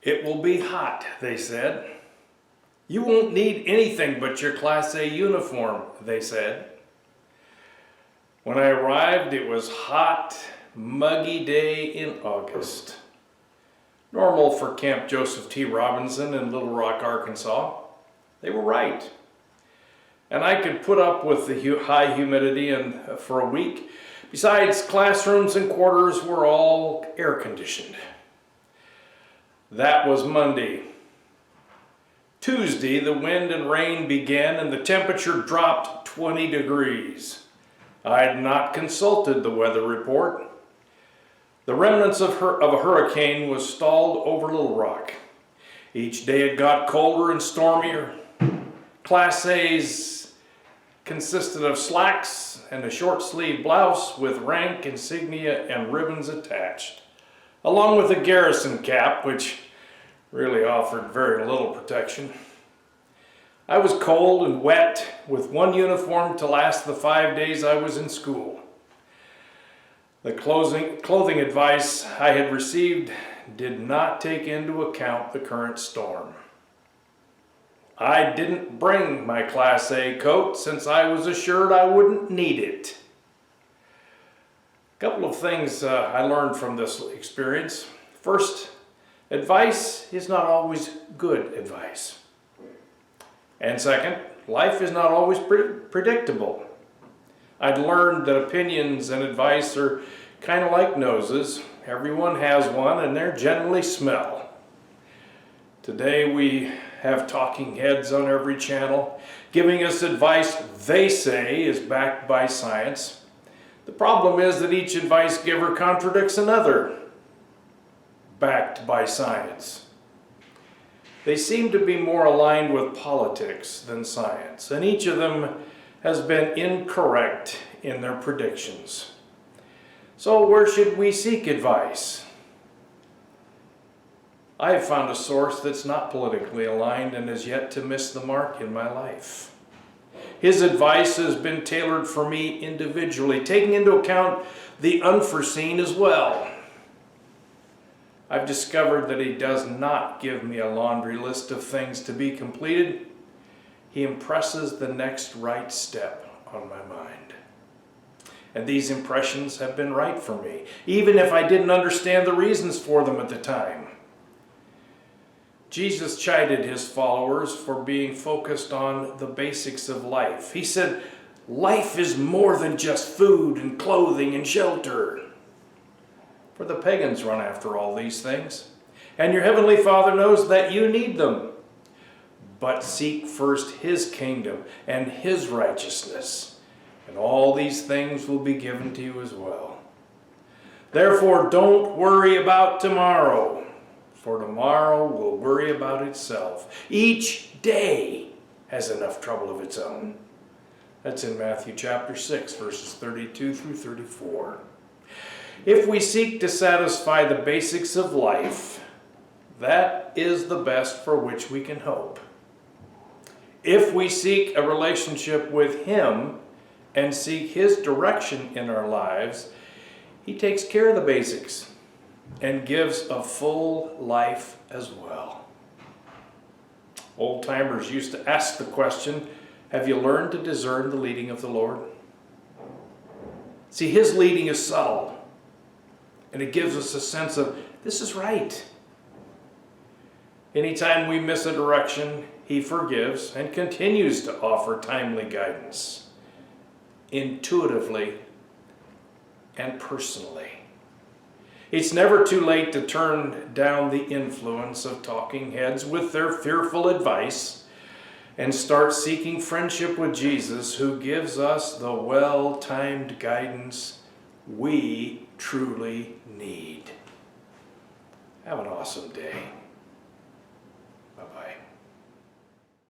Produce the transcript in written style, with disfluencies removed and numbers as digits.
It will be hot, they said. You won't need anything but your Class A uniform, they said. When I arrived, it was hot, muggy day in August. Normal for Camp Joseph T. Robinson in Little Rock, Arkansas. They were right. And I could put up with the high humidity for a week. Besides, classrooms and quarters were all air-conditioned. That was Monday. Tuesday, the wind and rain began and the temperature dropped 20 degrees. I had not consulted the weather report. The remnants of a hurricane was stalled over Little Rock. Each day it got colder and stormier. Class A's consisted of slacks and a short-sleeved blouse with rank insignia and ribbons attached, along with a garrison cap, which really offered very little protection. I was cold and wet, with one uniform to last the 5 days I was in school. The clothing advice I had received did not take into account the current storm. I didn't bring my Class A coat since I was assured I wouldn't need it. A couple of things I learned from this experience. First, advice is not always good advice. And second, life is not always predictable. I'd learned that opinions and advice are kind of like noses. Everyone has one and they generally smell. Today we have talking heads on every channel giving us advice they say is backed by science. The problem is that each advice giver contradicts another, backed by science. They seem to be more aligned with politics than science, and each of them has been incorrect in their predictions. So where should we seek advice? I have found a source that's not politically aligned and has yet to miss the mark in my life. His advice has been tailored for me individually, taking into account the unforeseen as well. I've discovered that he does not give me a laundry list of things to be completed. He impresses the next right step on my mind. And these impressions have been right for me, even if I didn't understand the reasons for them at the time. Jesus chided his followers for being focused on the basics of life. He said, life is more than just food and clothing and shelter. For the pagans run after all these things, and your heavenly Father knows that you need them. But seek first his kingdom and his righteousness, and all these things will be given to you as well. Therefore, don't worry about tomorrow, for tomorrow will worry about itself. Each day has enough trouble of its own. That's in Matthew chapter 6, verses 32 through 34. If we seek to satisfy the basics of life, that is the best for which we can hope. If we seek a relationship with him and seek his direction in our lives, he takes care of the basics and gives a full life as well. Old timers used to ask the question, have you learned to discern the leading of the Lord? See, his leading is subtle, and it gives us a sense of, this is right. Anytime we miss a direction, he forgives and continues to offer timely guidance, intuitively and personally. It's never too late to turn down the influence of talking heads with their fearful advice and start seeking friendship with Jesus, who gives us the well-timed guidance we truly need. Have an awesome day.